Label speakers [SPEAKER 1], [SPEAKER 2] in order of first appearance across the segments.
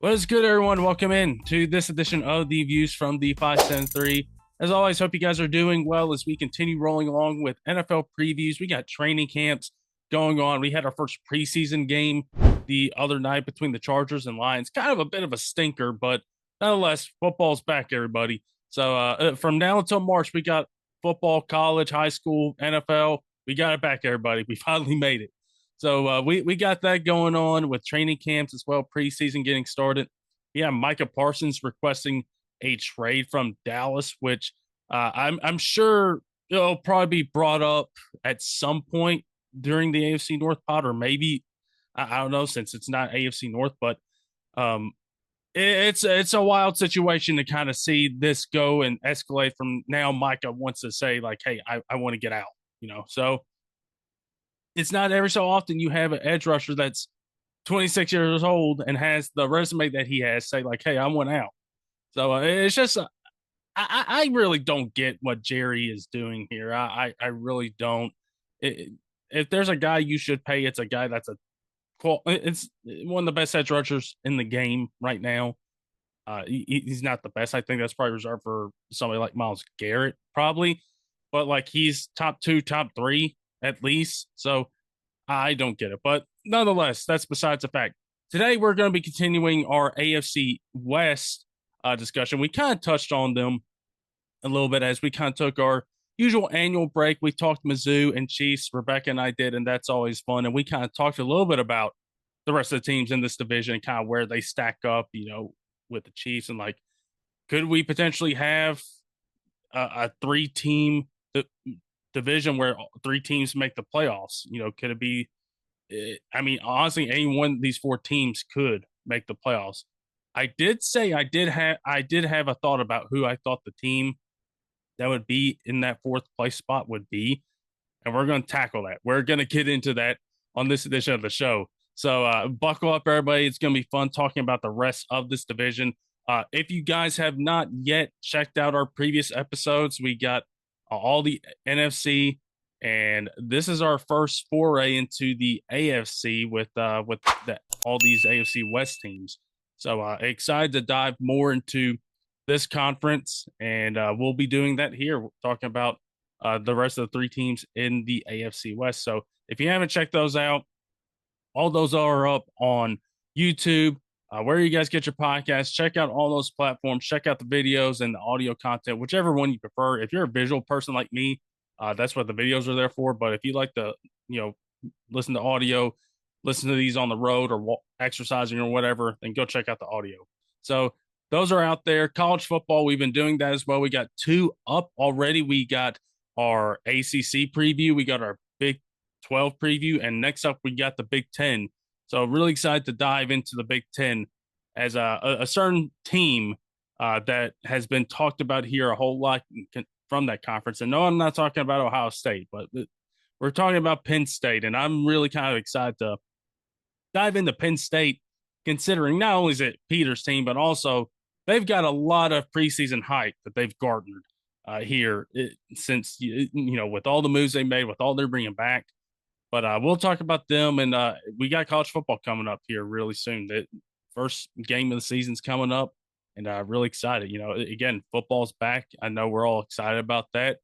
[SPEAKER 1] What is good, everyone? Welcome in to this edition of the Views from the 573. As always, hope you guys are doing well as we continue rolling along with NFL previews. We got training camps going on. We had our first preseason game the other night between the Chargers and Lions. Kind of a bit of a stinker, but nonetheless, football's back, everybody. So from now until March, we got football, college, high school, NFL. We got it back, everybody. We finally made it. So we got that going on with training camps as well, preseason getting started. Yeah, Micah Parsons requesting a trade from Dallas, which I'm sure it'll probably be brought up at some point during the AFC North pod, or maybe I don't know, since it's not AFC North, but um, it's a wild situation to kind of see this go and escalate from now. Micah wants to say like, hey, I want to get out, so it's not every so often you have an edge rusher that's 26 years old and has the resume that he has say like, hey, I want out. So it's just, I really don't get what Jerry is doing here. I really don't. If there's a guy you should pay, it's a guy that's it's one of the best edge rushers in the game right now. He's not the best. I think that's probably reserved for somebody like Myles Garrett, probably. But like he's top two, top three at least. So I don't get it. But nonetheless, that's besides the fact. Today, we're going to be continuing our AFC West discussion. We kind of touched on them a little bit as we kind of took our usual annual break. We talked Mizzou and Chiefs. Rebecca and I did, and that's always fun. And we kind of talked a little bit about the rest of the teams in this division, kind of where they stack up, with the Chiefs. And like, could we potentially have a three-team division where three teams make the playoffs? Could it be? I mean, honestly, any one of these four teams could make the playoffs. I did say I did have a thought about who I thought the team that would be in that fourth place spot would be, and we're going to tackle that. We're going to get into that on this edition of the show. So buckle up, everybody. It's going to be fun talking about the rest of this division. If you guys have not yet checked out our previous episodes, we got all the NFC, and this is our first foray into the AFC with all these AFC West teams. So excited to dive more into this conference, and we'll be doing that here, talking about the rest of the three teams in the AFC West. So if you haven't checked those out, all those are up on YouTube. Where you guys get your podcasts, check out all those platforms, check out the videos and the audio content, whichever one you prefer. If you're a visual person like me, that's what the videos are there for. But if you like to, listen to audio, listen to these on the road or exercising or whatever, then go check out the audio. So those are out there. College football, we've been doing that as well. We got two up already. We got our ACC preview. We got our Big 12 preview. And next up, we got the Big 10. So really excited to dive into the Big 10 as a certain team that has been talked about here a whole lot from that conference. And no, I'm not talking about Ohio State, but we're talking about Penn State. And I'm really kind of excited to dive into Penn State, considering not only is it Peter's team, but also they've got a lot of preseason hype that they've garnered here since, with all the moves they made, with all they're bringing back. But we'll talk about them, and we got college football coming up here really soon. The first game of the season's coming up, and really excited. Again, football's back. I know we're all excited about that.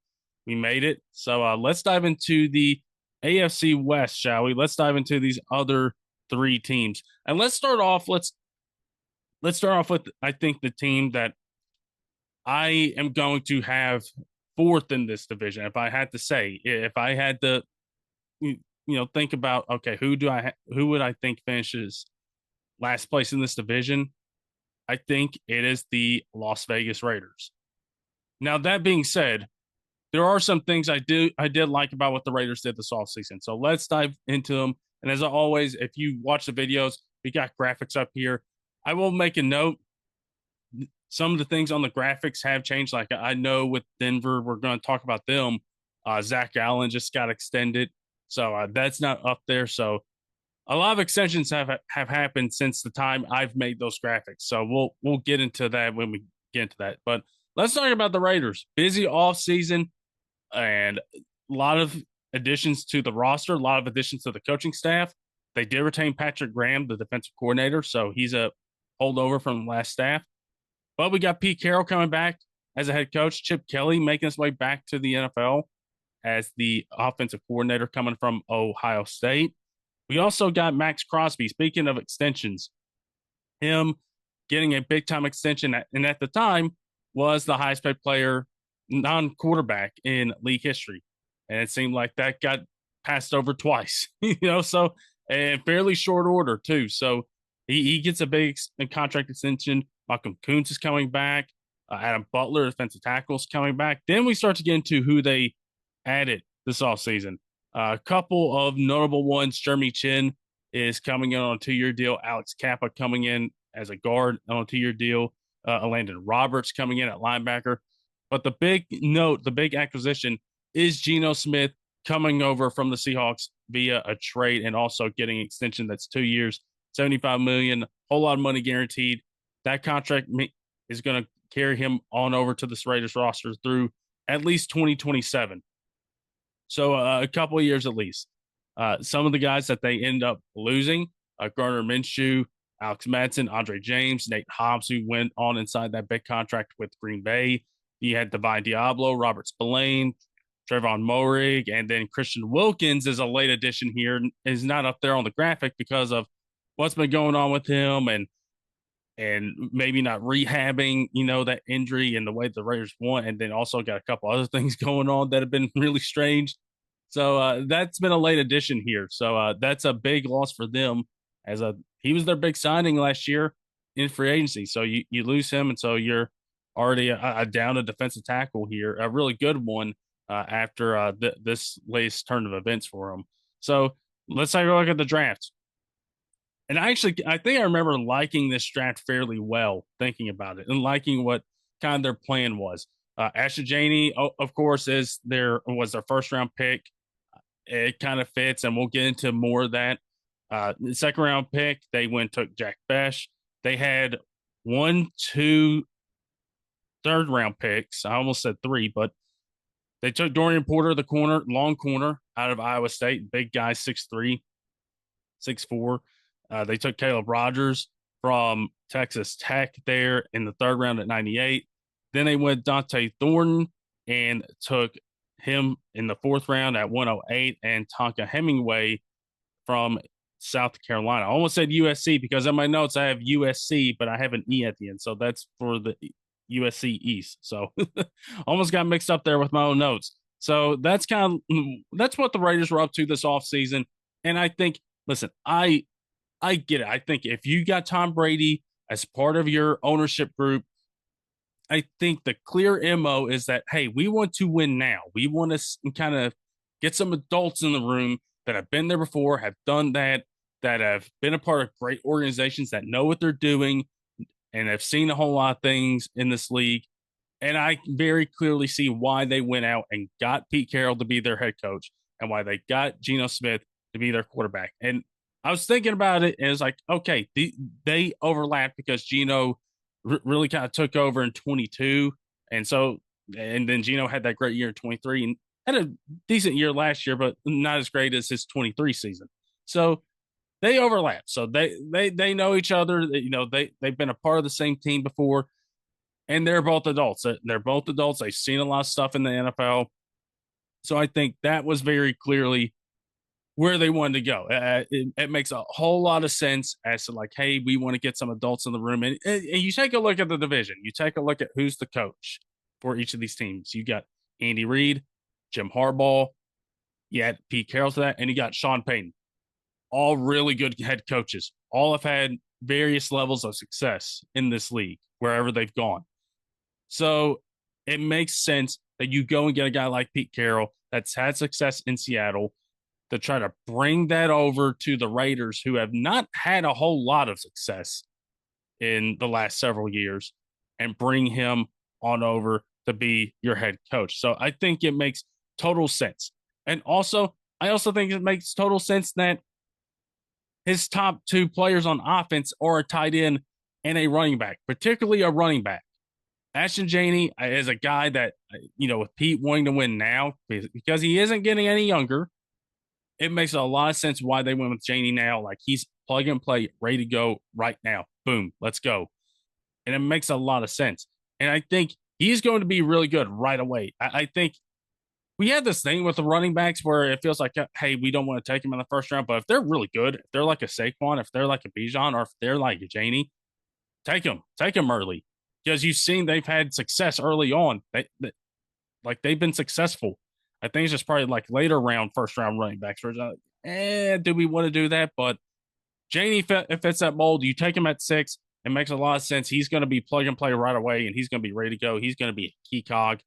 [SPEAKER 1] We made it. So let's dive into the AFC West, shall we? Let's dive into these other three teams, and let's start off. Let's start off with, I think, the team that I am going to have fourth in this division. If I had to say, if I had to, think about, okay, who would I think finishes last place in this division? I think it is the Las Vegas Raiders. Now, that being said, there are some things I did like about what the Raiders did this offseason. So let's dive into them. And as always, if you watch the videos, we got graphics up here. I will make a note. Some of the things on the graphics have changed. Like I know with Denver, we're going to talk about them. Zach Allen just got extended. So that's not up there. So a lot of extensions have happened since the time I've made those graphics. So we'll get into that when we get into that. But let's talk about the Raiders. Busy offseason and a lot of additions to the roster, a lot of additions to the coaching staff. They did retain Patrick Graham, the defensive coordinator. So he's a holdover from last staff. But we got Pete Carroll coming back as a head coach, Chip Kelly making his way back to the NFL as the offensive coordinator coming from Ohio State. We also got Max Crosby. Speaking of extensions, him getting a big time extension, and at the time was the highest paid player, non quarterback in league history. And it seemed like that got passed over twice, so in fairly short order, too. So he gets a big contract extension. Malcolm Kuntz is coming back. Adam Butler, defensive tackles, coming back. Then we start to get into who they added this offseason. A couple of notable ones. Jeremy Chin is coming in on a 2-year deal. Alex Kappa coming in as a guard on a 2-year deal. Landon Roberts coming in at linebacker. But the big note, the big acquisition is Geno Smith coming over from the Seahawks via a trade and also getting an extension that's 2 years, $75 million, whole lot of money guaranteed. That contract is going to carry him on over to the Raiders roster through at least 2027. So a couple of years at least. Some of the guys that they end up losing, Gardner Minshew, Alex Madsen, Andre James, Nate Hobbs, who went on inside that big contract with Green Bay. You had Divine Diablo, Robert Spillane, Trevon Moehrig, and then Christian Wilkins is a late addition here. Is not up there on the graphic because of what's been going on with him and maybe not rehabbing, that injury and the way the Raiders won. And then also got a couple other things going on that have been really strange. So that's been a late addition here. So that's a big loss for them he was their big signing last year in free agency. So you lose him. And so you're already down a defensive tackle here, a really good one after this latest turn of events for him. So let's take a look at the draft. And I think I remember liking this draft fairly well, thinking about it and liking what kind of their plan was. Ashton Janey, of course, was their first round pick. It kind of fits, and we'll get into more of that. The second round pick, they took Jack Besh. They had 1, 2, third round picks. I almost said 3, but they took Dorian Porter, the long corner out of Iowa State, big guy, 6'3", 6'4". They took Caleb Rogers from Texas Tech there in the third round at 98. Then they went Dante Thornton and took him in the fourth round at 108, and Tonka Hemingway from South Carolina. I almost said USC because in my notes I have USC, but I have an E at the end. So that's for the USC East. So almost got mixed up there with my own notes. So that's what the Raiders were up to this offseason. And I think, listen, I get it. I think if you got Tom Brady as part of your ownership group, I think the clear MO is that, hey, we want to win now. We want to kind of get some adults in the room that have been there before, have done that have been a part of great organizations that know what they're doing and have seen a whole lot of things in this league. And I very clearly see why they went out and got Pete Carroll to be their head coach and why they got Geno Smith to be their quarterback. And I was thinking about it, and it's like, okay, they overlap because Geno really kind of took over in 22. And then Geno had that great year in 23 and had a decent year last year, but not as great as his 23 season. So they overlap. So they know each other. They've been a part of the same team before, and they're both adults. They've seen a lot of stuff in the NFL. So I think that was very clearly where they wanted to go. It makes a whole lot of sense as to like, hey, we want to get some adults in the room. And you take a look at the division. You take a look at who's the coach for each of these teams. You got Andy Reid, Jim Harbaugh, you had Pete Carroll to that, and you got Sean Payton. All really good head coaches. All have had various levels of success in this league, wherever they've gone. So it makes sense that you go and get a guy like Pete Carroll that's had success in Seattle to try to bring that over to the Raiders, who have not had a whole lot of success in the last several years, and bring him on over to be your head coach. So I think it makes total sense. And also, I also think it makes total sense that his top 2 players on offense are a tight end and a running back, particularly a running back. Ashton Janey is a guy that, with Pete wanting to win now, because he isn't getting any younger, it makes a lot of sense why they went with Janie now. Like he's plug and play, ready to go right now. Boom, let's go. And it makes a lot of sense. And I think he's going to be really good right away. I think we had this thing with the running backs where it feels like, hey, we don't want to take him in the first round, but if they're really good, if they're like a Saquon, if they're like a Bijan, or if they're like a Janie, take them early because you've seen they've had success early on. Like they've been successful. I think it's just probably like later round, first round running backs. Where it's like, do we want to do that? But Janie fits that mold. You take him at 6, it makes a lot of sense. He's going to be plug and play right away, and he's going to be ready to go. He's going to be a key cog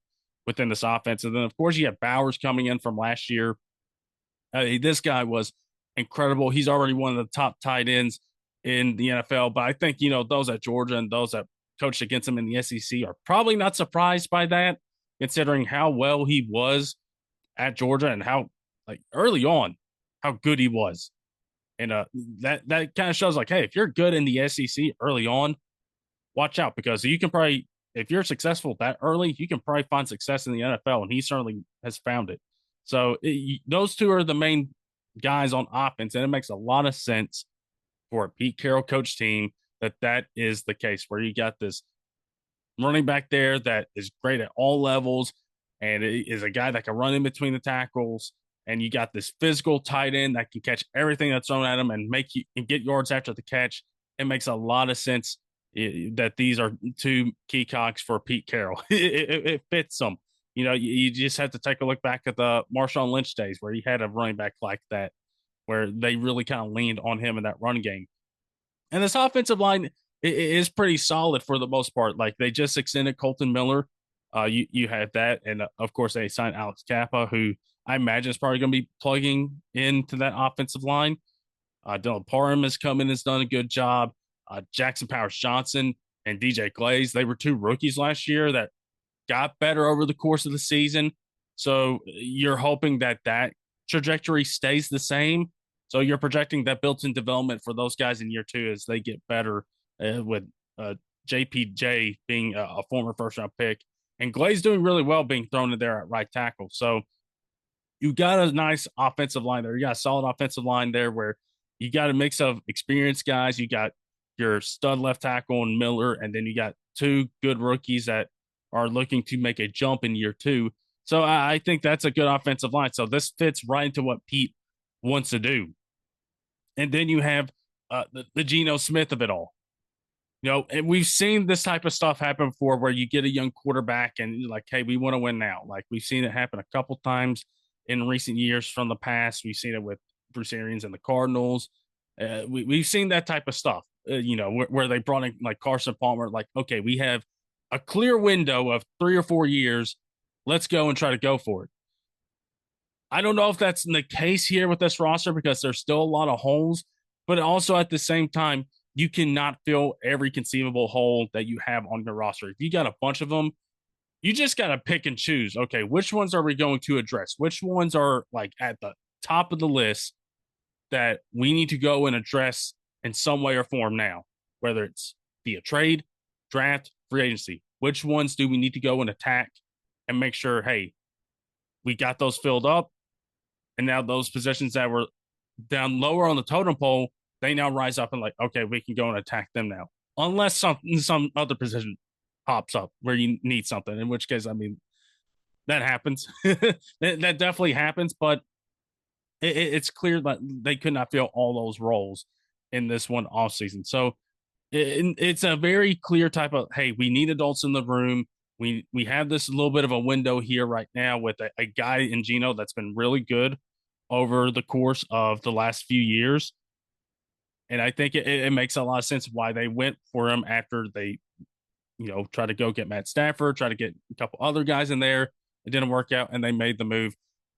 [SPEAKER 1] within this offense. And then, of course, you have Bowers coming in from last year. This guy was incredible. He's already one of the top tight ends in the NFL. But I think, those at Georgia and those that coached against him in the SEC are probably not surprised by that, considering how well he was at Georgia and how, like, early on, how good he was. And that kind of shows, like, hey, if you're good in the SEC early on, watch out, because you can probably, if you're successful that early, you can probably find success in the NFL, and he certainly has found it. So those two are the main guys on offense, and it makes a lot of sense for a Pete Carroll coach team that is the case, where you got this running back there that is great at all levels and is a guy that can run in between the tackles. And you got this physical tight end that can catch everything that's thrown at him and make you and get yards after the catch. It makes a lot of sense that these are two key cogs for Pete Carroll. It fits them. You just have to take a look back at the Marshawn Lynch days where he had a running back like that, where they really kind of leaned on him in that run game. And this offensive line is pretty solid for the most part. Like they just extended Colton Miller. You have that, and of course they signed Alex Kappa, who I imagine is probably going to be plugging into that offensive line. Dylan Parham has come in, has done a good job. Jackson Powers Johnson and DJ Glaze, they were two rookies last year that got better over the course of the season. So you're hoping that trajectory stays the same. So you're projecting that built-in development for those guys in year 2 as they get better, with JPJ being a former first-round pick, and Glaze doing really well being thrown in there at right tackle. So you got a nice offensive line there. You got a solid offensive line there where you got a mix of experienced guys. You got your stud left tackle and Miller, and then you got 2 good rookies that are looking to make a jump in year 2. So I think that's a good offensive line. So this fits right into what Pete wants to do. And then you have the Geno Smith of it all. And we've seen this type of stuff happen before, where you get a young quarterback and you're like, hey, we want to win now. Like we've seen it happen a couple times in recent years from the past. We've seen it with Bruce Arians and the Cardinals. We've seen that type of stuff, where they brought in like Carson Palmer, like, okay, we have a clear window of 3 or 4 years. Let's go and try to go for it. I don't know if that's the case here with this roster because there's still a lot of holes, but also at the same time, you cannot fill every conceivable hole that you have on your roster. If you got a bunch of them, you just got to pick and choose. Okay, which ones are we going to address? Which ones are like at the top of the list that we need to go and address in some way or form now, whether it's via trade, draft, free agency? Which ones do we need to go and attack and make sure, hey, we got those filled up? And now those positions that were down lower on the totem pole, they now rise up and like, okay, we can go and attack them now. Unless some other position pops up where you need something, in which case, I mean, that happens. that definitely happens, but it's clear that they could not fill all those roles in this one offseason. So it's a very clear type of, hey, we need adults in the room. We have this little bit of a window here right now with a guy in Geno that's been really good over the course of the last few years. And I think it makes a lot of sense why they went for him after they, try to go get Matt Stafford, try to get a couple other guys in there. It didn't work out, and they made the move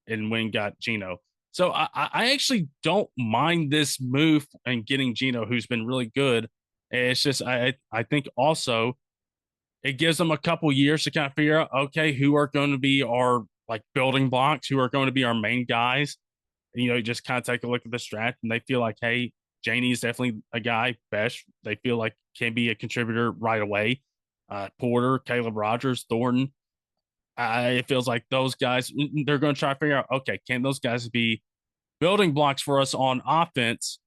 [SPEAKER 1] and went and got Geno. So I actually don't mind this move and getting Geno, who's been really good. It's just I think also it gives them a couple years to kind of figure out, okay, who are going to be our like building blocks, who are going to be our main guys. And, you just kind of take a look at the draft, and they feel like, hey, Janie is definitely a guy. Besh, they feel like can be a contributor right away. Porter, Caleb Rogers, Thornton. It feels like those guys, they're going to try to figure out, okay, can those guys be building blocks for us on offense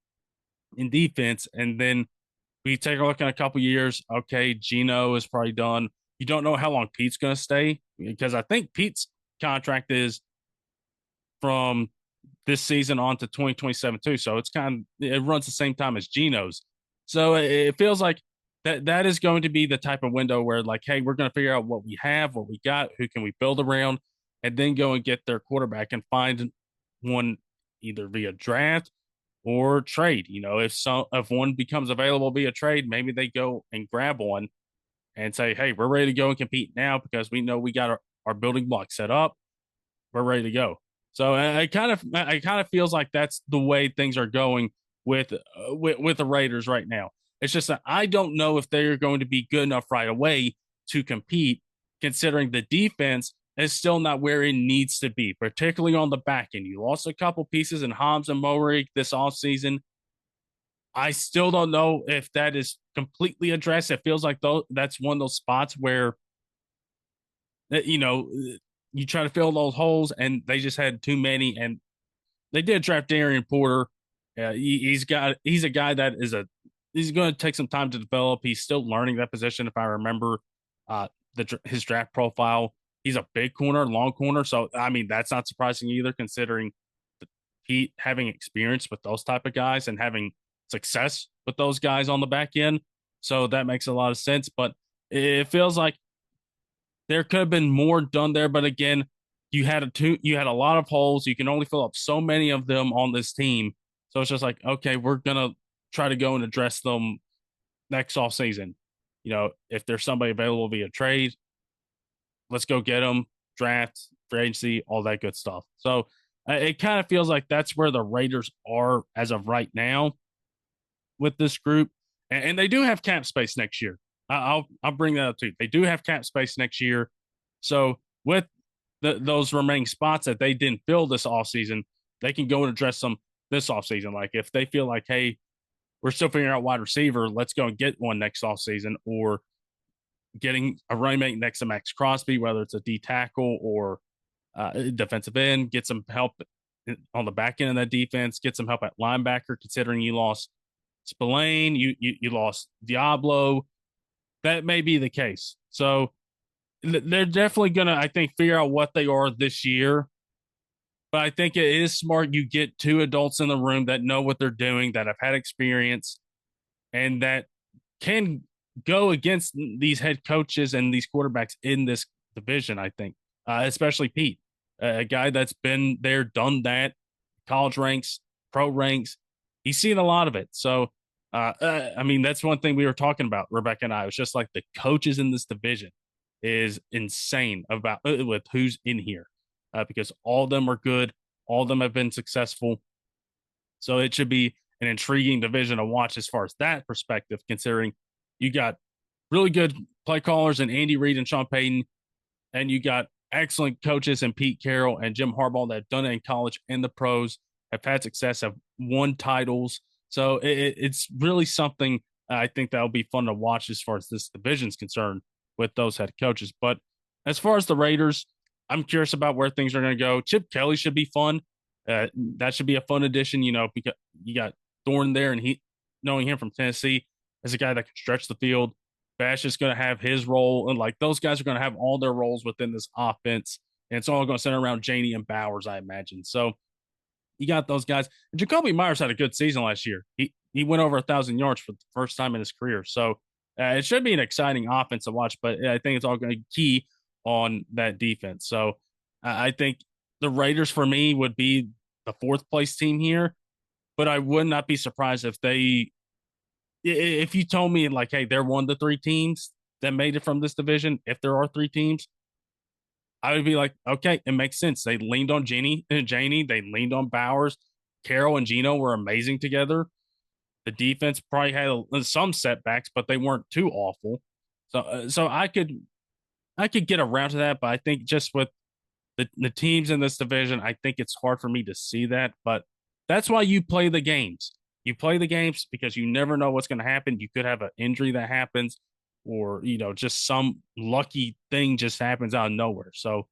[SPEAKER 1] and defense. And then we take a look in a couple years. Okay, Geno is probably done. You don't know how long Pete's going to stay because I think Pete's contract is from this season on to 2027 too. So it's it runs the same time as Geno's. So it feels like that is going to be the type of window where like, hey, we're going to figure out what we have, what we got, who can we build around, and then go and get their quarterback and find one either via draft or trade. If one becomes available via trade, maybe they go and grab one and say, hey, we're ready to go and compete now because we know we got our building block set up. We're ready to go. So it kind of feels like that's the way things are going with the Raiders right now. It's just that I don't know if they're going to be good enough right away to compete, considering the defense is still not where it needs to be, particularly on the back end. You lost a couple pieces in Hobbs and Moerig this offseason. I still don't know if that is completely addressed. It feels like that's one of those spots where you know you try to fill those holes, and they just had too many. And they did draft Darian Porter. He's a guy that he's going to take some time to develop. He's still learning that position. If I remember his draft profile, he's a big corner, long corner. So I mean that's not surprising either, considering he having experience with those type of guys and having success with those guys on the back end. So that makes a lot of sense. But it feels like there could have been more done there. But again, you had a lot of holes. You can only fill up so many of them on this team. So it's just like, okay, we're gonna try to go and address them next off season. If there's somebody available via trade, let's go get them, draft, free agency, all that good stuff. So it kind of feels like that's where the Raiders are as of right now with this group, and they do have cap space next year. I'll bring that up too. They do have cap space next year, so with those remaining spots that they didn't fill this offseason, they can go and address them this offseason. Like if they feel like, hey, we're still figuring out wide receiver, let's go and get one next offseason, or getting a running mate next to Max Crosby, whether it's a D tackle or defensive end, get some help on the back end of that defense, get some help at linebacker, considering you lost Spillane, you lost Diablo. That may be the case. So they're definitely going to, I think, figure out what they are this year. But I think it is smart you get two adults in the room that know what they're doing, that have had experience, and that can go against these head coaches and these quarterbacks in this division, I think, especially Pete, a guy that's been there, done that, college ranks, pro ranks. He's seen a lot of it. So, I mean, that's one thing we were talking about, Rebecca and I. It was just like the coaches in this division is insane about with who's in here, because all of them are good. All of them have been successful. So it should be an intriguing division to watch as far as that perspective, considering you got really good play callers and Andy Reid and Sean Payton, and you got excellent coaches and Pete Carroll and Jim Harbaugh that have done it in college and the pros, have had success, have won titles. So it's really something I think that'll be fun to watch as far as this division's concerned with those head coaches. But as far as the Raiders, I'm curious about where things are going to go. Chip Kelly should be fun. That should be a fun addition, because you got Thorne there, and knowing him from Tennessee as a guy that can stretch the field. Bash is going to have his role, and like those guys are going to have all their roles within this offense, and it's all going to center around Janie and Bowers, I imagine. So you got those guys. And Jacoby Myers had a good season last year. He went over 1,000 yards for the first time in his career. So it should be an exciting offense to watch, but I think it's all going to key on that defense. So I think the Raiders for me would be the fourth place team here, but I would not be surprised if you told me like, hey, they're one of the three teams that made it from this division. If there are three teams, I would be like, okay, it makes sense. They leaned on Janie, they leaned on Bowers. Carroll and Geno were amazing together. The defense probably had some setbacks, but they weren't too awful. So I could get around to that, but I think just with the teams in this division, I think it's hard for me to see that. But that's why you play the games. You play the games because you never know what's going to happen. You could have an injury that happens, or just some lucky thing just happens out of nowhere. So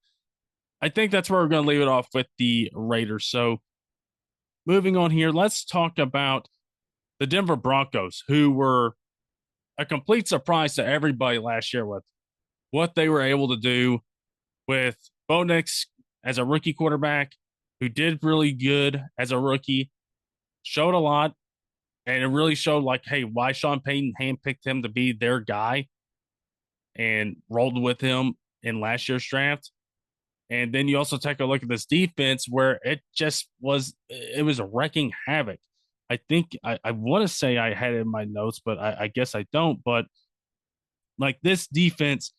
[SPEAKER 1] I think that's where we're going to leave it off with the Raiders. So moving on here, let's talk about the Denver Broncos, who were a complete surprise to everybody last year with what they were able to do with Bo Nix as a rookie quarterback, who did really good as a rookie, showed a lot, and it really showed like, hey, why Sean Payton handpicked him to be their guy and rolled with him in last year's draft. And then you also take a look at this defense where it was wrecking havoc. I think I want to say I had it in my notes, but I guess I don't. But like this defense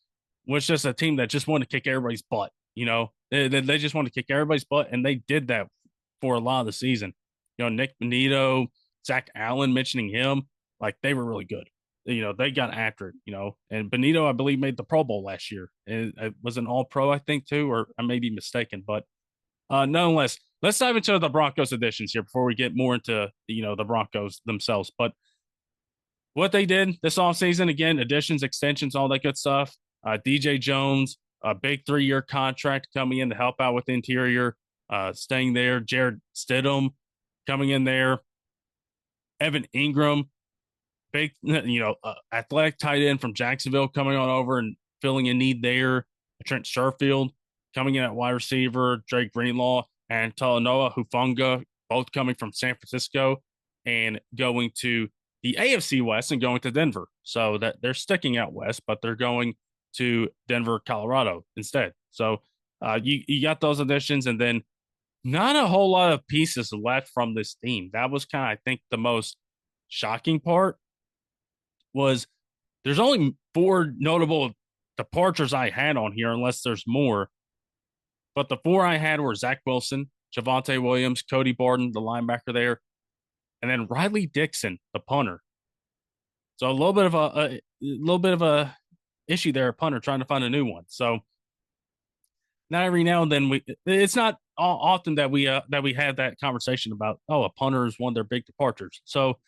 [SPEAKER 1] was just a team that just wanted to kick everybody's butt. They just wanted to kick everybody's butt, and they did that for a lot of the season. Nick Bonito, Zach Allen, mentioning him, like they were really good. They got after it, and Bonito, I believe, made the Pro Bowl last year. It was an all pro, I think, too, or I may be mistaken. But nonetheless, let's dive into the Broncos additions here before we get more into, the Broncos themselves. But what they did this offseason, again, additions, extensions, all that good stuff. DJ Jones, a big 3-year contract coming in to help out with the interior, staying there. Jared Stidham coming in there. Evan Ingram, big, athletic tight end from Jacksonville coming on over and filling a need there. Trent Sherfield coming in at wide receiver. Drake Greenlaw and Talanoa Hufanga, both coming from San Francisco and going to the AFC West and going to Denver. So that they're sticking out west, but they're going to Denver, Colorado instead. So you got those additions, and then not a whole lot of pieces left from this team. That was kind of, I think, the most shocking part was there's only 4 notable departures I had on here, unless there's more. But the 4 I had were Zach Wilson, Javonte Williams, Cody Barton, the linebacker there, and then Riley Dixon, the punter. So a little bit of a issue there, a punter trying to find a new one. So not every now and then it's not often that we have that conversation about, oh, a punter is one of their big departures. So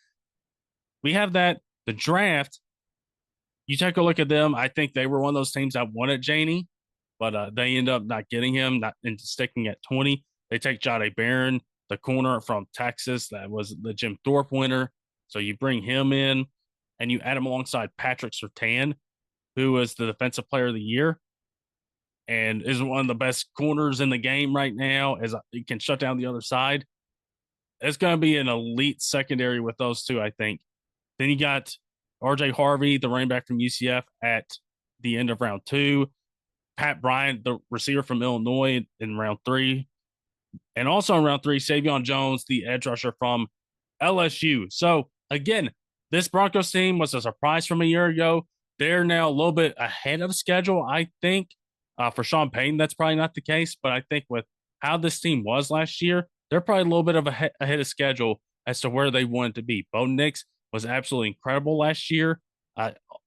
[SPEAKER 1] we have that. The draft, you take a look at them. I think they were one of those teams that wanted Janey, but they end up not getting him, not into sticking at 20. They take Jahdae Barron, the corner from Texas that was the Jim Thorpe winner. So you bring him in and you add him alongside Patrick Surtain, who was the defensive player of the year and is one of the best corners in the game right now, as he can shut down the other side. It's going to be an elite secondary with those two, I think. Then you got RJ Harvey, the running back from UCF, at the end of round 2. Pat Bryant, the receiver from Illinois, in round 3. And also in round 3, Savion Jones, the edge rusher from LSU. So, again, this Broncos team was a surprise from a year ago. They're now a little bit ahead of schedule, I think. For Sean Payton, that's probably not the case. But I think with how this team was last year, they're probably a little bit of ahead of schedule as to where they wanted to be. Bo Nix was absolutely incredible last year,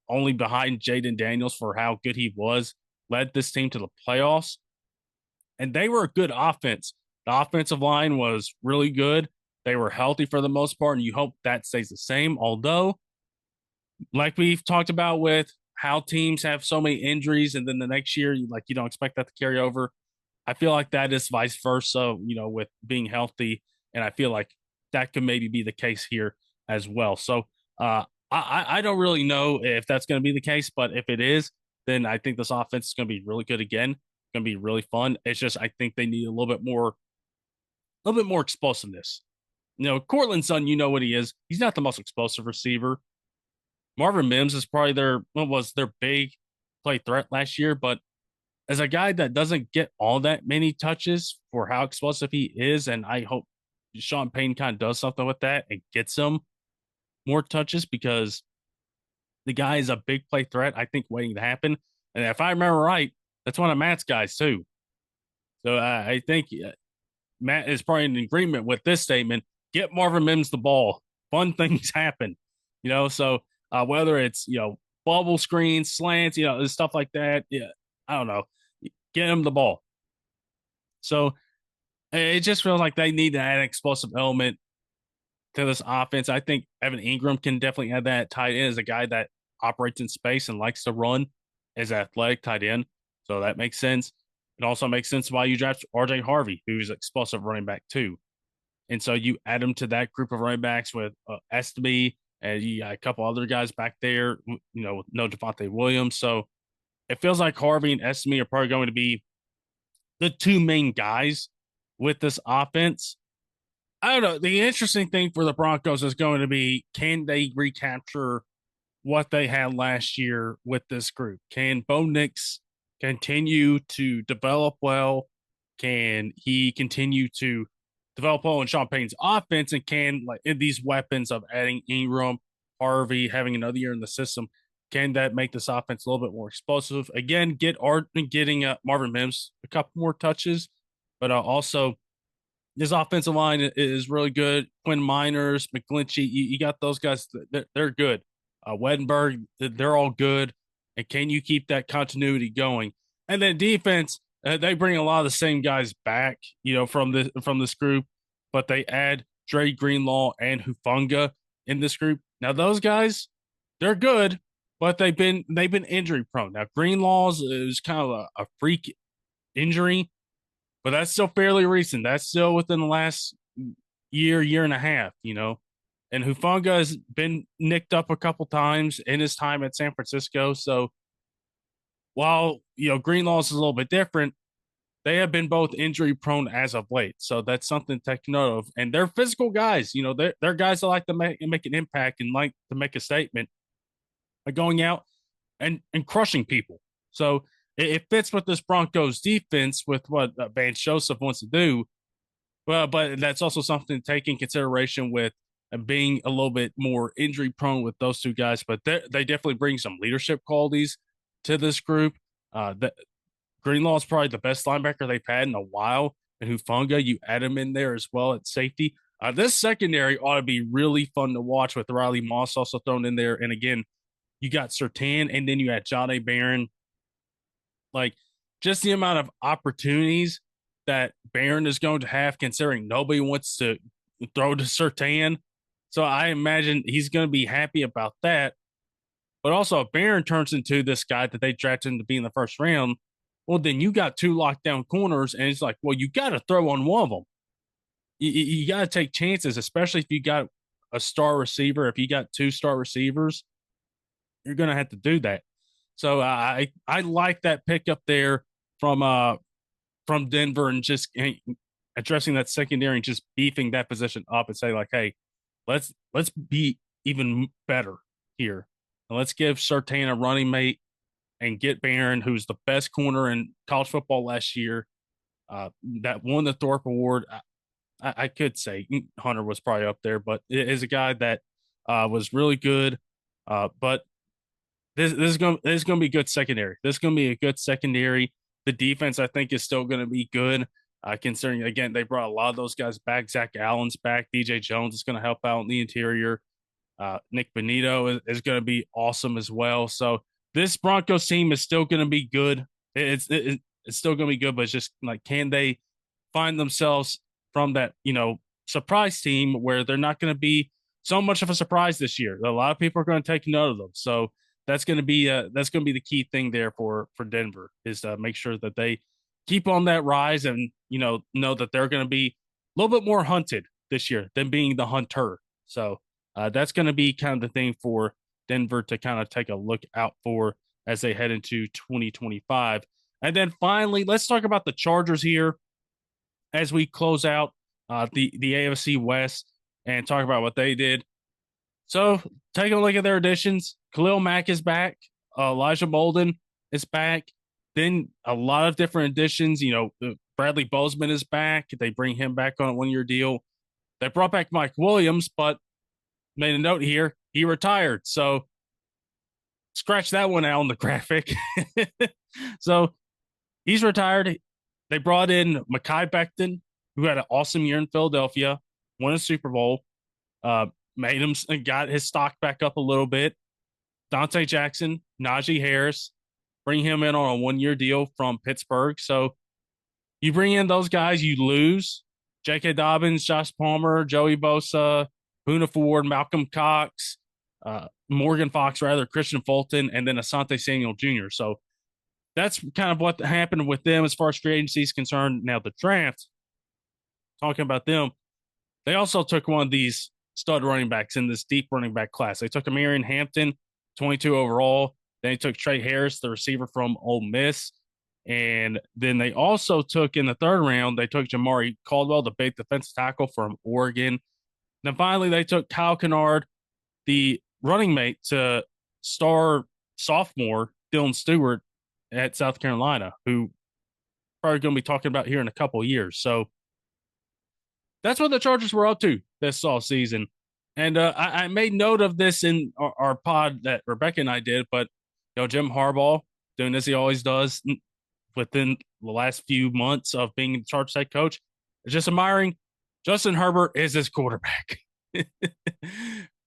[SPEAKER 1] only behind Jaden Daniels for how good he was, led this team to the playoffs. And they were a good offense. The offensive line was really good. They were healthy for the most part, and you hope that stays the same. Although, like we've talked about with how teams have so many injuries, and then the next year, you don't expect that to carry over. I feel like that is vice versa, with being healthy. And I feel like that could maybe be the case here as well. So I don't really know if that's going to be the case, but if it is, then I think this offense is going to be really good again. It's going to be really fun. It's just I think they need a little bit more explosiveness. Cortland Sutton, you know what he is. He's not the most explosive receiver. Marvin Mims is probably was their big play threat last year, but as a guy that doesn't get all that many touches for how explosive he is, and I hope Sean Payton kind of does something with that and gets him more touches, because the guy is a big play threat, I think, waiting to happen. And if I remember right, that's one of Matt's guys too. So I think Matt is probably in agreement with this statement. Get Marvin Mims the ball. Fun things happen. So whether it's, bubble screens, slants, stuff like that. Yeah, I don't know. Get him the ball. So it just feels like they need to add an explosive element to this offense. I think Evan Ingram can definitely add that tight end as a guy that operates in space and likes to run as an athletic tight end. So that makes sense. It also makes sense why you draft RJ Harvey, who's an explosive running back too. And so you add him to that group of running backs with Esteby, and you got a couple other guys back there, with no Devontae Williams. So it feels like Harvey and Esteby are probably going to be the two main guys with this offense. I don't know. The interesting thing for the Broncos is going to be, can they recapture what they had last year with this group? Can Bo Nix continue to develop well? Can he continue to develop well in Sean Payton's offense? And can, like, in these weapons of adding Ingram, Harvey, having another year in the system, can that make this offense a little bit more explosive? Again, getting Marvin Mims a couple more touches, but also this offensive line is really good. Quinn Miners, McGlinchey, you got those guys. They're good. Wedenberg, they're all good. And can you keep that continuity going? And then defense, they bring a lot of the same guys back, from this group, but they add Dre Greenlaw and Hufunga in this group. Now those guys, they're good, but they've been injury prone. Now Greenlaw's is kind of a freak injury, but that's still fairly recent. That's still within the last year and a half, And Hufunga has been nicked up a couple times in his time at San Francisco. So while, Greenlaw's is a little bit different, they have been both injury prone as of late. So that's something to take note of. And they're physical guys. They're guys that like to make an impact and like to make a statement by going out and crushing people. So it fits with this Broncos defense with what Van Joseph wants to do. But that's also something to take in consideration with being a little bit more injury prone with those two guys. But they definitely bring some leadership qualities to this group. Greenlaw is probably the best linebacker they've had in a while. And Hufunga, you add him in there as well at safety. This secondary ought to be really fun to watch with Riley Moss also thrown in there. And again, you got Surtain, and then you had Jahdae Barron. Like, just the amount of opportunities that Barron is going to have, considering nobody wants to throw to Surtain. So I imagine he's going to be happy about that. But also, if Barron turns into this guy that they drafted him to be in the first round, well, then you got two lockdown corners, and it's like, well, you got to throw on one of them. You got to take chances, especially if you got a star receiver. If you got two star receivers, you're going to have to do that. So I like that pickup there from Denver, and just addressing that secondary and just beefing that position up and say, like, hey, let's be even better here. And let's give Surtain a running mate and get Barron, who's the best corner in college football last year, that won the Thorpe Award. I could say Hunter was probably up there, but it is a guy that was really good. But this is going to be good secondary. This is going to be a good secondary. The defense, I think, is still going to be good, considering, again, they brought a lot of those guys back. Zach Allen's back. DJ Jones is going to help out in the interior. Nick Benito is going to be awesome as well. So this Broncos team is still going to be good. It's still going to be good, but it's just like, can they find themselves from that, surprise team where they're not going to be so much of a surprise this year? A lot of people are going to take note of them. So that's going to be the key thing there for Denver, is to make sure that they keep on that rise and, know that they're going to be a little bit more hunted this year than being the hunter. So that's going to be kind of the thing for Denver to kind of take a look out for as they head into 2025. And then finally, let's talk about the Chargers here as we close out the AFC West and talk about what they did. So taking a look at their additions, Khalil Mack is back. Elijah Molden is back. Then a lot of different additions. Bradley Bozeman is back. They bring him back on a one-year deal. They brought back Mike Williams, but made a note here, he retired. So scratch that one out on the graphic. So he's retired. They brought in Mekhi Becton, who had an awesome year in Philadelphia, won a Super Bowl, made him, got his stock back up a little bit. Dante Jackson, Najee Harris, bring him in on a one-year deal from Pittsburgh. So you bring in those guys, you lose J.K. Dobbins, Josh Palmer, Joey Bosa, Boona Ford, Malcolm Cox, Morgan Fox, Christian Fulton, and then Asante Samuel Jr. So that's kind of what happened with them as far as free agency is concerned. Now the draft, talking about them, They also took one of these stud running backs in this deep running back class. They took Amarian Hampton, 22 overall. Then they took Trey Harris, the receiver from Ole Miss. And then they also took in the third round, they took Jamari Caldwell, the big defensive tackle from Oregon. Then finally, they took Kyle Kennard, the running mate to star sophomore Dylan Stewart at South Carolina, who probably going to be talking about here in a couple of years. So that's what the Chargers were up to this off season. And I made note of this in our pod that Rebecca and I did, but Jim Harbaugh doing as he always does within the last few months of being the Chargers head coach is just admiring Justin Herbert is his quarterback.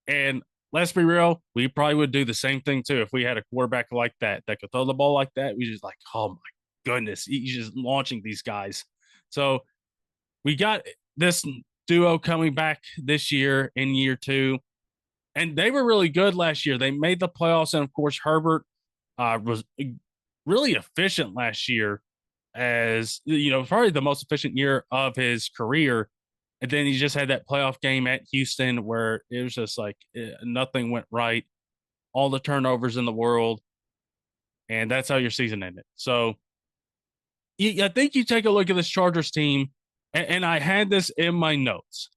[SPEAKER 1] And let's be real, we probably would do the same thing too if we had a quarterback like that could throw the ball like that. We just like, oh my goodness, he's just launching these guys. So we got this duo coming back this year in year two, and they were really good last year. They made the playoffs, and of course, Herbert was really efficient last year, as probably the most efficient year of his career. And then he just had that playoff game at Houston where it was just like nothing went right, all the turnovers in the world, and that's how your season ended. So I think you take a look at this Chargers team, and I had this in my notes.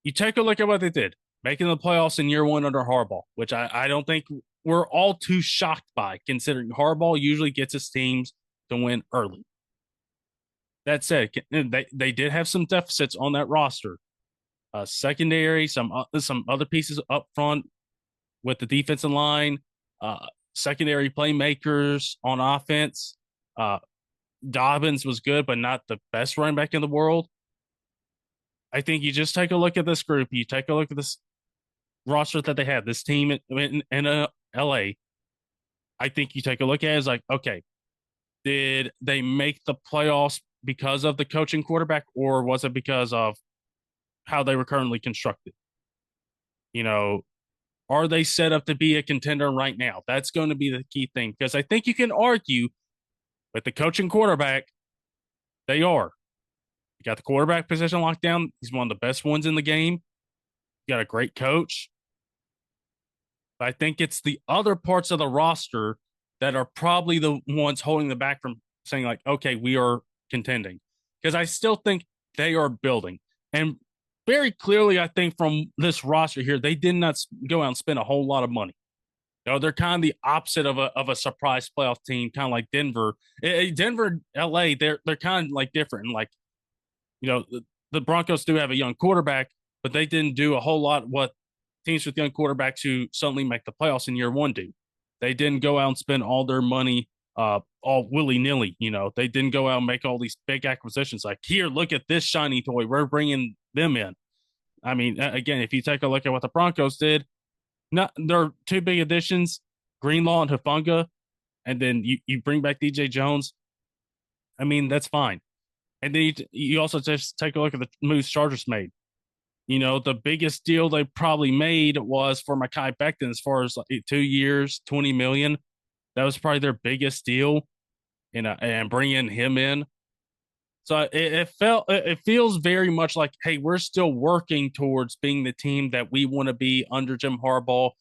[SPEAKER 1] You take a look at what they did, making the playoffs in year one under Harbaugh, which I don't think we're all too shocked by, considering Harbaugh usually gets his teams to win early. That said, they did have some deficits on that roster. Secondary, some other pieces up front with the defensive line, secondary playmakers on offense. Dobbins was good, but not the best running back in the world. I think you just take a look at this group. You take a look at this roster that they have, this team in LA. I think you take a look at it as like, okay, did they make the playoffs because of the coaching quarterback, or was it because of how they were currently constructed? Are they set up to be a contender right now? That's going to be the key thing, because I think you can argue with the coaching quarterback, they are. You got the quarterback position locked down. He's one of the best ones in the game. You got a great coach. But I think it's the other parts of the roster that are probably the ones holding them back from saying like, okay, we are contending, because I still think they are building. And very clearly, I think from this roster here, they did not go out and spend a whole lot of money. They're kind of the opposite of a surprise playoff team, kind of like Denver. Denver, LA, they're kind of like different. Like, the Broncos do have a young quarterback, but they didn't do a whole lot what teams with young quarterbacks who suddenly make the playoffs in year one do. They didn't go out and spend all their money all willy-nilly. They didn't go out and make all these big acquisitions like, here, look at this shiny toy, we're bringing them in. I mean, again, if you take a look at what the Broncos did, their two big additions, Greenlaw and Hufanga, and then you bring back DJ Jones. I mean, that's fine. And then you also just take a look at the moves Chargers made. The biggest deal they probably made was for Mekhi Becton, as far as like 2 years, $20 million. That was probably their biggest deal, and bringing him in. So it feels very much like, hey, we're still working towards being the team that we want to be under Jim Harbaugh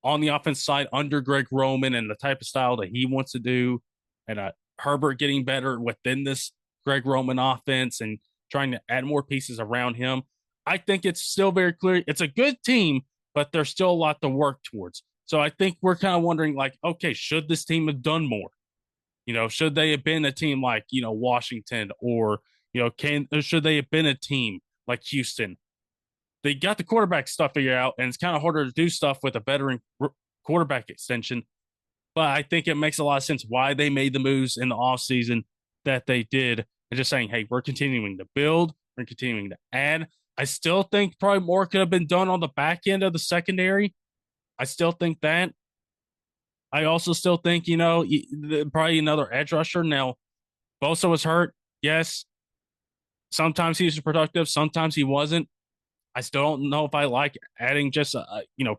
[SPEAKER 1] on the offense side, under Greg Roman and the type of style that he wants to do, and Herbert getting better within this Greg Roman offense and trying to add more pieces around him. I think it's still very clear. It's a good team, but there's still a lot to work towards. So I think we're kind of wondering like, okay, should this team have done more? Should they have been a team like, Washington, or, should they have been a team like Houston? They got the quarterback stuff figured out, and it's kind of harder to do stuff with a veteran quarterback extension. But I think it makes a lot of sense why they made the moves in the offseason that they did, and just saying, hey, we're continuing to build, we're continuing to add. I still think probably more could have been done on the back end of the secondary. I still think that. I also still think, probably another edge rusher. Now, Bosa was hurt. Yes. Sometimes he was productive. Sometimes he wasn't. I still don't know if I like adding just,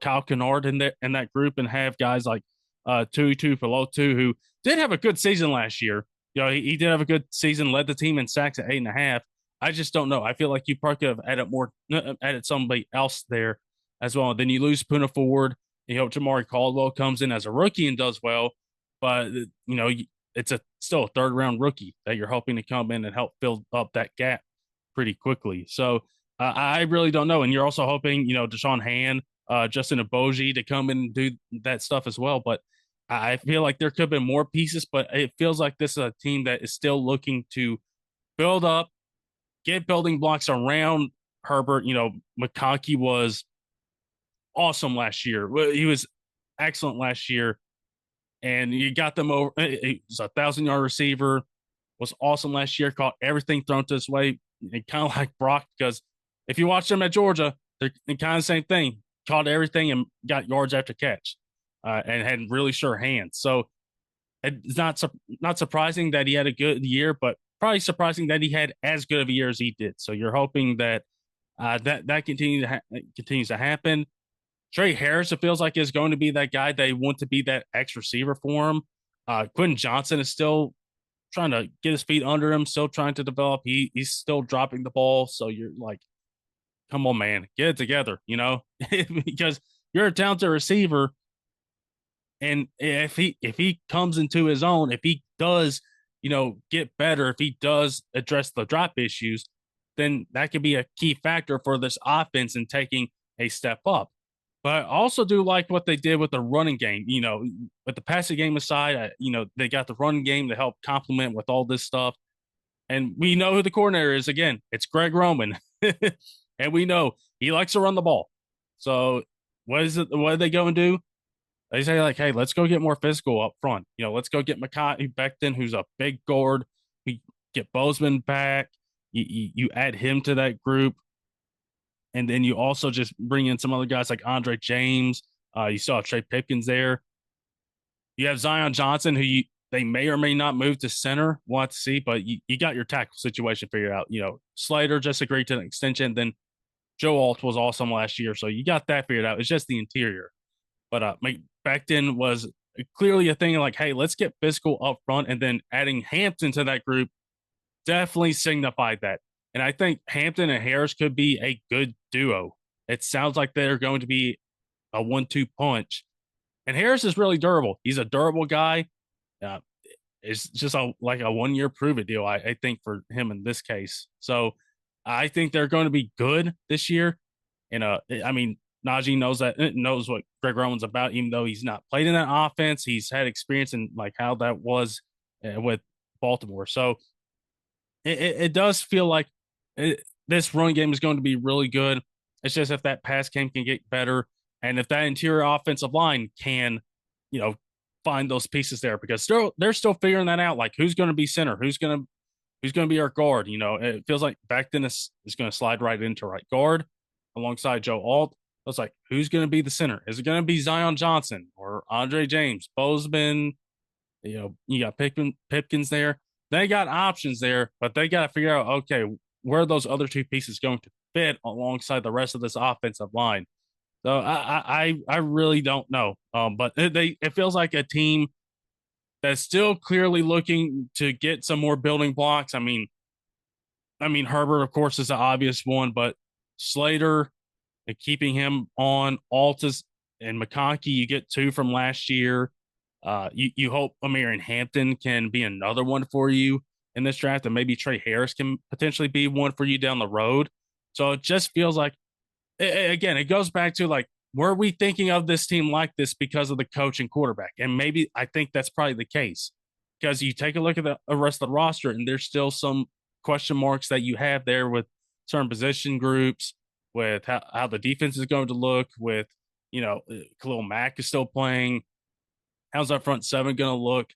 [SPEAKER 1] Kyle Kennard in that group and have guys like Tuitu Pelotu, who did have a good season last year. He did have a good season, led the team in sacks at 8.5. I just don't know. I feel like you probably could have added somebody else there as well. Then you lose Puna Ford. You hope Jamari Caldwell comes in as a rookie and does well, but it's a still a third round rookie that you're hoping to come in and help fill up that gap pretty quickly. So I really don't know. And you're also hoping, Deshaun Hand, Justin Eboji to come in and do that stuff as well. But I feel like there could have been more pieces, but it feels like this is a team that is still looking to build up, get building blocks around Herbert. McConkey was awesome last year. He was excellent last year, and you got them over. He was 1,000-yard receiver, was awesome last year, caught everything thrown to his way, and kind of like Brock, because if you watch them at Georgia, they're kind of the same thing. Caught everything and got yards after catch, and had really sure hands. So it's not surprising that he had a good year, but probably surprising that he had as good of a year as he did. So you're hoping that that continues to happen. Trey Harris, it feels like, is going to be that guy they want to be that X receiver for him. Quentin Johnson is still trying to get his feet under him, still trying to develop. He's still dropping the ball. So you're like, come on, man, get it together, because you're a talented receiver. And if he comes into his own, if he does, get better, if he does address the drop issues, then that could be a key factor for this offense in taking a step up. But I also do like what they did with the running game. With the passing game aside, they got the running game to help complement with all this stuff. And we know who the coordinator is. Again, it's Greg Roman. And we know he likes to run the ball. So what is it? What do they go and do? They say, like, hey, let's go get more physical up front. Let's go get Mekhi Becton, who's a big guard. We get Bozeman back. You add him to that group. And then you also just bring in some other guys like Andre James. You saw Trey Pipkins there. You have Zion Johnson, who they may or may not move to center. We'll have to see, but you got your tackle situation figured out. Slater just agreed to an extension. Then Joe Alt was awesome last year, so you got that figured out. It's just the interior. But Becton was clearly a thing like, hey, let's get physical up front, and then adding Hampton to that group definitely signified that. And I think Hampton and Harris could be a good duo. It sounds like they're going to be a 1-2 punch. And Harris is really durable. He's a durable guy. It's just like a 1-year prove it deal, I think, for him in this case. So I think they're going to be good this year. And I mean, Najee knows what Greg Roman's about, even though he's not played in that offense. He's had experience in like how that was with Baltimore. So it does feel like this run game is going to be really good. It's just if that pass game can get better, and if that interior offensive line can, find those pieces there, because they're still figuring that out. Like, who's going to be center, who's going to be our guard. It feels like Becton is going to slide right into right guard alongside Joe Alt. It's like, who's going to be the center? Is it going to be Zion Johnson or Andre James, Bozeman? You got Pipkins there. They got options there, but they got to figure out, okay, where are those other two pieces going to fit alongside the rest of this offensive line? So I really don't know. But it feels like a team that's still clearly looking to get some more building blocks. I mean, Herbert, of course, is the obvious one, but Slater and keeping him on, Altus and McConkey, you get 2 from last year. You hope Amir and Hampton can be another one for you in this draft, and maybe Trey Harris can potentially be one for you down the road. So it just feels like, again, it goes back to like, were we thinking of this team like this because of the coach and quarterback? And maybe I think that's probably the case, because you take a look at the rest of the roster and there's still some question marks that you have there with certain position groups, with how the defense is going to look, with, Khalil Mack is still playing. How's that front seven going to look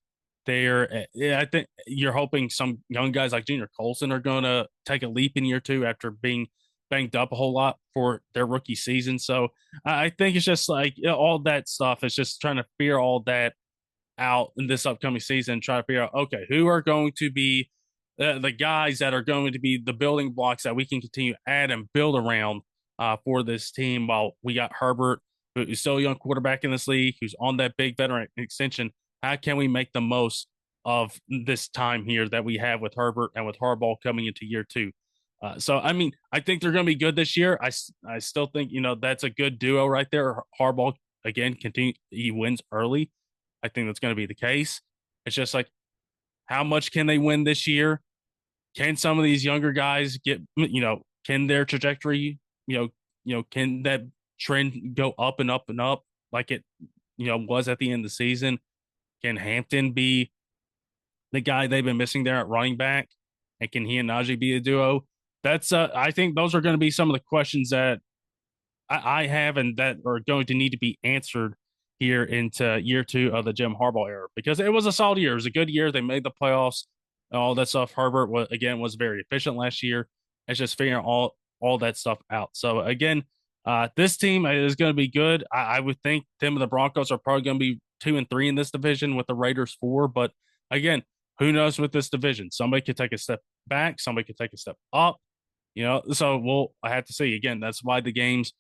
[SPEAKER 1] there? Yeah, I think you're hoping some young guys like Junior Colson are going to take a leap in year 2 after being banged up a whole lot for their rookie season. So I think it's just like all that stuff is just trying to figure all that out in this upcoming season, try to figure out, okay, who are going to be the guys that are going to be the building blocks that we can continue to add and build around for this team, while we got Herbert, who's still a young quarterback in this league, who's on that big veteran extension. How can we make the most of this time here that we have with Herbert and with Harbaugh coming into year 2? So I mean, I think they're going to be good this year. I still think that's a good duo right there. Harbaugh again, continue he wins early. I think that's going to be the case. It's just like how much can they win this year? Can some of these younger guys get can their trajectory can that trend go up and up and up like it was at the end of the season? Can Hampton be the guy they've been missing there at running back? And can he and Najee be a duo? That's I think those are going to be some of the questions that I have and that are going to need to be answered here into year two of the Jim Harbaugh era because it was a solid year. It was a good year. They made the playoffs and all that stuff. Herbert was very efficient last year. It's just figuring all that stuff out. So again, this team is going to be good. I would think them and the Broncos are probably going to be 2-3 in this division with the Raiders 4. But again, who knows with this division? Somebody could take a step back. Somebody could take a step up. So I have to see again. That's why the games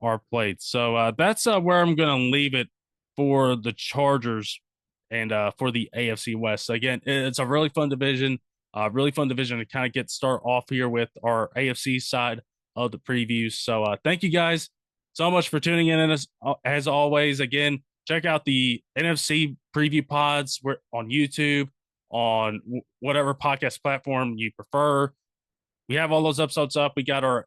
[SPEAKER 1] are played. So that's where I'm going to leave it for the Chargers and for the AFC West. So again, it's a really fun division to kind of start off here with our AFC side of the previews. So thank you guys so much for tuning in. And as always, again, check out the NFC preview pods on YouTube, on whatever podcast platform you prefer. We have all those episodes up. We got our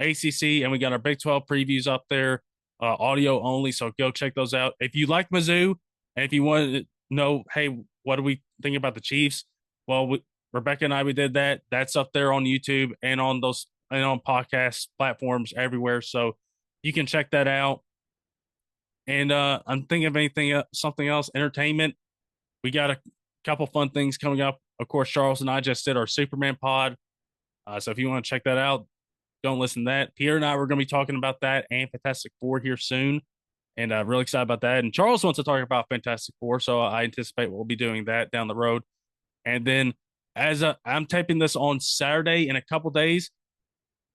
[SPEAKER 1] ACC and we got our Big 12 previews up there, audio only. So go check those out. If you like Mizzou and if you want to know, hey, what do we think about the Chiefs? Well, Rebecca and we did that. That's up there on YouTube and on podcast platforms everywhere. So you can check that out. And I'm thinking of something else, entertainment. We got a couple fun things coming up. Of course, Charles and I just did our Superman pod. So if you want to check that out, don't listen to that. Peter and I were going to be talking about that and Fantastic Four here soon. And really excited about that. And Charles wants to talk about Fantastic Four. So I anticipate we'll be doing that down the road. And then I'm taping this on Saturday in a couple days,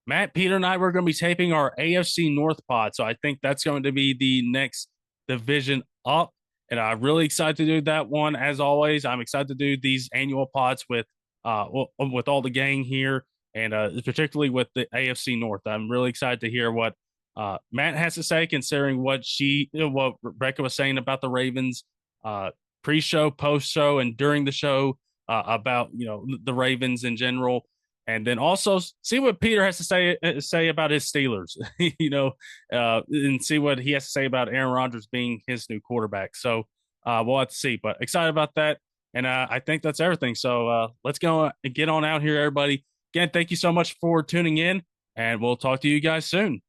[SPEAKER 1] Matt, Peter, and I were going to be taping our AFC North pod. So I think that's going to be the next division up. And I'm really excited to do that one. As always, I'm excited to do these annual pods with all the gang here, and particularly with the AFC North. I'm really excited to hear what Matt has to say, considering what Rebecca was saying about the Ravens pre-show, post-show, and during the show about the Ravens in general. And then also see what Peter has to say about his Steelers, and see what he has to say about Aaron Rodgers being his new quarterback. So we'll have to see, but excited about that. And I think that's everything. So let's go and get on out here, everybody. Again, thank you so much for tuning in, and we'll talk to you guys soon.